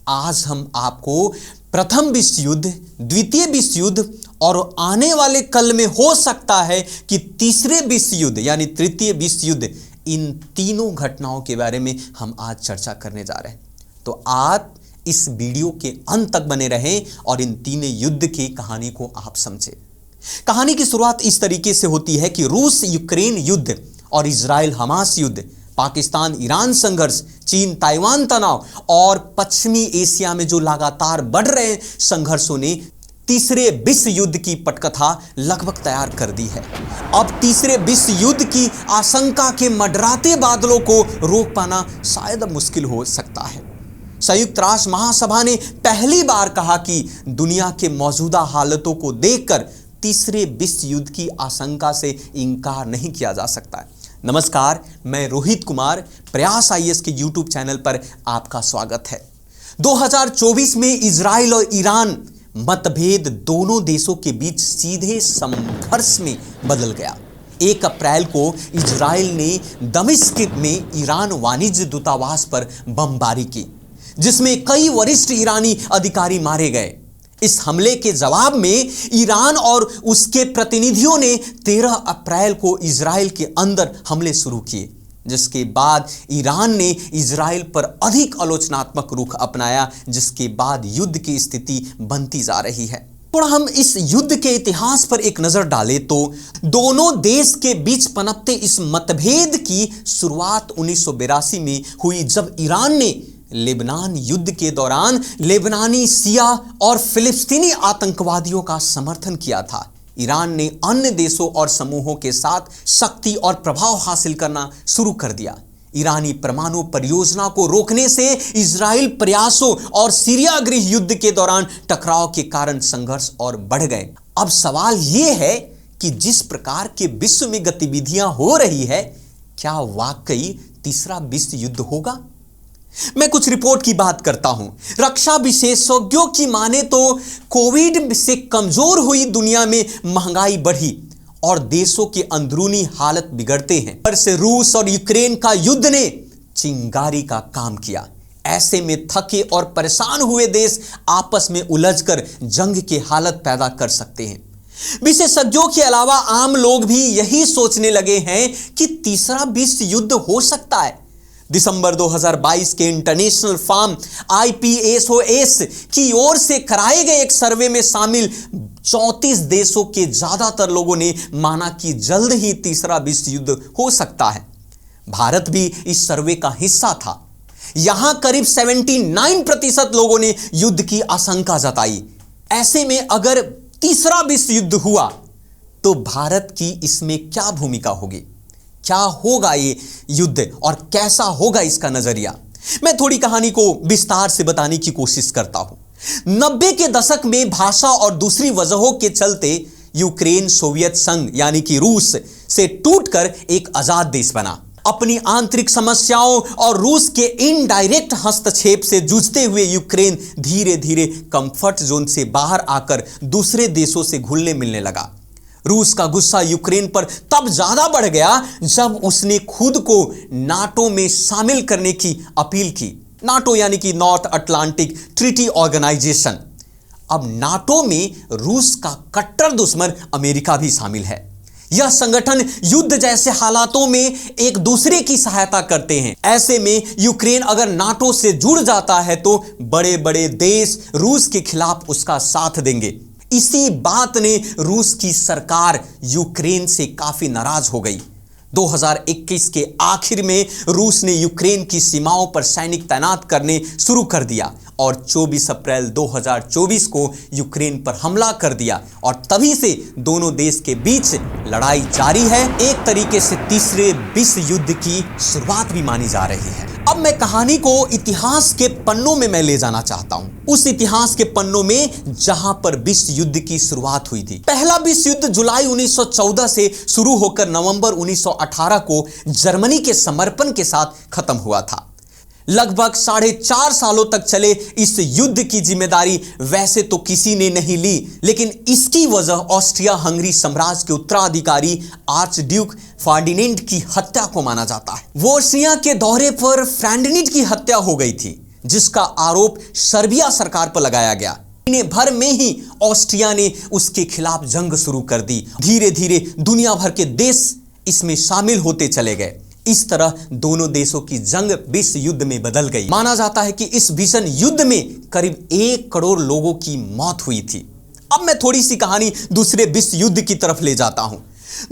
आज हम आपको प्रथम विश्व युद्ध, द्वितीय विश्व युद्ध और आने वाले कल में हो सकता है कि तीसरे विश्व युद्ध यानी तृतीय विश्व युद्ध, इन तीनों घटनाओं के बारे में हम आज चर्चा करने जा रहे हैं। तो आप इस वीडियो के अंत तक बने रहें और इन तीनों युद्ध की कहानी को आप समझें। कहानी की शुरुआत इस तरीके से होती है कि रूस यूक्रेन युद्ध और इजराइल हमास युद्ध, पाकिस्तान ईरान संघर्ष, चीन ताइवान तनाव और पश्चिमी एशिया में जो लगातार बढ़ रहे संघर्षों ने तीसरे विश्व युद्ध की पटकथा लगभग तैयार कर दी है। अब तीसरे विश्व युद्ध की आशंका के मंडराते बादलों को रोक पाना शायद मुश्किल हो सकता है। संयुक्त राष्ट्र महासभा ने पहली बार कहा कि दुनिया के मौजूदा हालातों को देखकर तीसरे विश्व युद्ध की आशंका से इनकार नहीं किया जा सकता है। नमस्कार, मैं रोहित कुमार, प्रयास आईएएस के यूट्यूब चैनल पर आपका स्वागत है। 2024 में इजराइल और ईरान मतभेद दोनों देशों के बीच सीधे संघर्ष में बदल गया। 1 अप्रैल को इजराइल ने दमिश्क में ईरान वाणिज्य दूतावास पर बमबारी की, जिसमें कई वरिष्ठ ईरानी अधिकारी मारे गए। इस हमले के जवाब में ईरान और उसके प्रतिनिधियों ने 13 अप्रैल को इजराइल के अंदर हमले शुरू किए, जिसके बाद ईरान ने इजराइल पर अधिक आलोचनात्मक रुख अपनाया, जिसके बाद युद्ध की स्थिति बनती जा रही है। थोड़ा हम इस युद्ध के इतिहास पर एक नजर डालें तो दोनों देश के बीच पनपते इस मतभेद की शुरुआत 1982 में हुई, जब ईरान ने लेबनान युद्ध के दौरान लेबनानी शिया और फिलिस्तीनी आतंकवादियों का समर्थन किया था। ईरान ने अन्य देशों और समूहों के साथ शक्ति और प्रभाव हासिल करना शुरू कर दिया। ईरानी परमाणु परियोजना को रोकने से इजराइल प्रयासों और सीरिया गृह युद्ध के दौरान टकराव के कारण संघर्ष और बढ़ गए। अब सवाल यह है कि जिस प्रकार के विश्व में गतिविधियां हो रही है, क्या वाकई तीसरा विश्व युद्ध होगा? मैं कुछ रिपोर्ट की बात करता हूं। रक्षा विशेषज्ञों की माने तो कोविड से कमजोर हुई दुनिया में महंगाई बढ़ी और देशों के अंदरूनी हालत बिगड़ते हैं। पर से रूस और यूक्रेन का युद्ध ने चिंगारी का काम किया। ऐसे में थके और परेशान हुए देश आपस में उलझकर जंग की हालत पैदा कर सकते हैं। विशेषज्ञों के अलावा आम लोग भी यही सोचने लगे हैं कि तीसरा विश्व युद्ध हो सकता है। दिसंबर 2022 के इंटरनेशनल फर्म IPSOS की ओर से कराए गए एक सर्वे में शामिल 34 देशों के ज्यादातर लोगों ने माना कि जल्द ही तीसरा विश्व युद्ध हो सकता है। भारत भी इस सर्वे का हिस्सा था। यहां करीब 79% लोगों ने युद्ध की आशंका जताई। ऐसे में अगर तीसरा विश्व युद्ध हुआ तो भारत की इसमें क्या भूमिका होगी? क्या होगा ये युद्ध और कैसा होगा इसका नजरिया? मैं थोड़ी कहानी को विस्तार से बताने की कोशिश करता हूं। 90 के दशक में भाषा और दूसरी वजहों के चलते यूक्रेन सोवियत संघ यानी कि रूस से टूटकर एक आजाद देश बना। अपनी आंतरिक समस्याओं और रूस के इनडायरेक्ट हस्तक्षेप से जूझते हुए यूक्रेन धीरे धीरे कंफर्ट जोन से बाहर आकर दूसरे देशों से घुलने मिलने लगा। रूस का गुस्सा यूक्रेन पर तब ज्यादा बढ़ गया जब उसने खुद को नाटो में शामिल करने की अपील की। नाटो यानी कि नॉर्थ अटलांटिक ट्रीटी ऑर्गेनाइजेशन। अब नाटो में रूस का कट्टर दुश्मन अमेरिका भी शामिल है। यह संगठन युद्ध जैसे हालातों में एक दूसरे की सहायता करते हैं। ऐसे में यूक्रेन अगर नाटो से जुड़ जाता है तो बड़े बड़े देश रूस के खिलाफ उसका साथ देंगे। इसी बात ने रूस की सरकार यूक्रेन से काफी नाराज हो गई। 2021 के आखिर में रूस ने यूक्रेन की सीमाओं पर सैनिक तैनात करने शुरू कर दिया और 24 अप्रैल 2024 को यूक्रेन पर हमला कर दिया और तभी से दोनों देश के बीच लड़ाई जारी है। एक तरीके से तीसरे विश्व युद्ध की शुरुआत भी मानी जा रही है। अब मैं कहानी को इतिहास के पन्नों में मैं ले जाना चाहता हूं, उस इतिहास के पन्नों में जहां पर विश्व युद्ध की शुरुआत हुई थी। पहला विश्व युद्ध जुलाई 1914 से शुरू होकर नवंबर 1918 को जर्मनी के समर्पण के साथ खत्म हुआ था। लगभग 4.5 सालों तक चले इस युद्ध की जिम्मेदारी वैसे तो किसी ने नहीं ली, लेकिन इसकी वजह ऑस्ट्रिया हंगरी साम्राज्य के उत्तराधिकारी आर्च ड्यूक फर्डिनेंड की हत्या को माना जाता है। वोर्सिया के दौरे पर फ्रैंडनिट की हत्या हो गई थी, जिसका आरोप सर्बिया सरकार पर लगाया गया। महीने भर में ही ऑस्ट्रिया ने उसके खिलाफ जंग शुरू कर दी। धीरे धीरे दुनिया भर के देश इसमें शामिल होते चले गए। इस तरह दोनों देशों की जंग विश्व युद्ध में बदल गई। माना जाता है कि इस भीषण युद्ध में करीब 1 करोड़ लोगों की मौत हुई थी। अब मैं थोड़ी सी कहानी दूसरे विश्व युद्ध की तरफ ले जाता हूं।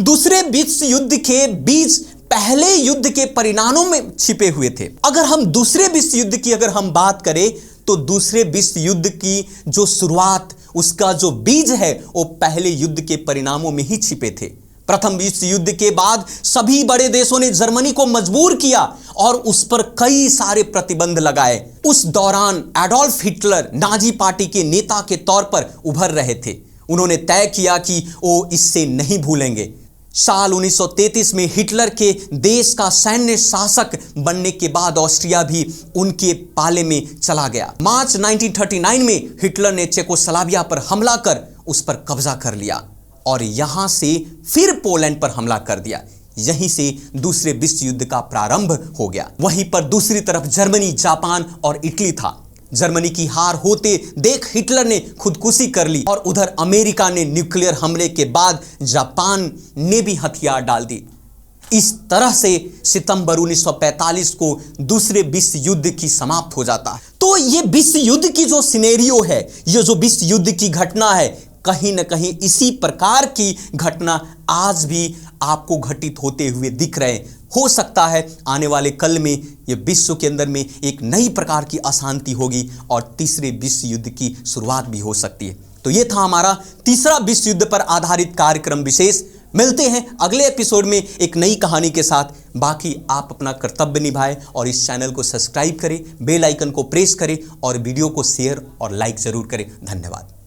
दूसरे विश्व युद्ध के बीच पहले युद्ध के परिणामों में छिपे हुए थे। अगर हम दूसरे विश्व युद्ध की अगर हम बात करें तो दूसरे विश्व युद्ध की जो शुरुआत, उसका जो बीज है वो पहले युद्ध के परिणामों में ही छिपे थे। प्रथम विश्व युद्ध के बाद सभी बड़े देशों ने जर्मनी को मजबूर किया और उस पर कई सारे प्रतिबंध लगाए। उस दौरान एडोल्फ हिटलर नाजी पार्टी के नेता के तौर पर उभर रहे थे। उन्होंने तय किया कि वो इससे नहीं भूलेंगे। साल 1933 में हिटलर के देश का सैन्य शासक बनने के बाद ऑस्ट्रिया भी उनके पाले में चला गया। मार्च 1939 में हिटलर ने चेकोस्लोवाकिया पर हमला कर उस पर कब्जा कर लिया और यहां से फिर पोलैंड पर हमला कर दिया। यहीं से दूसरे विश्व युद्ध का प्रारंभ हो गया। वहीं पर दूसरी तरफ जर्मनी, जापान और इटली था। जर्मनी की हार होते देख हिटलर ने खुदकुशी कर ली और उधर अमेरिका ने न्यूक्लियर हमले के बाद जापान ने भी हथियार डाल दी। इस तरह से सितंबर 1945 को दूसरे विश्व युद्ध की समाप्त हो जाता है। तो ये विश्व युद्ध की जो सिनेरियो है, ये जो विश्व युद्ध की घटना है, कहीं न कहीं इसी प्रकार की घटना आज भी आपको घटित होते हुए दिख रहे हैं। हो सकता है आने वाले कल में ये विश्व के अंदर में एक नई प्रकार की अशांति होगी और तीसरे विश्व युद्ध की शुरुआत भी हो सकती है। तो ये था हमारा तीसरा विश्व युद्ध पर आधारित कार्यक्रम विशेष। मिलते हैं अगले एपिसोड में एक नई कहानी के साथ। बाकी आप अपना कर्तव्य निभाएं और इस चैनल को सब्सक्राइब करें, बेल आइकन को प्रेस करें और वीडियो को शेयर और लाइक जरूर करें। धन्यवाद।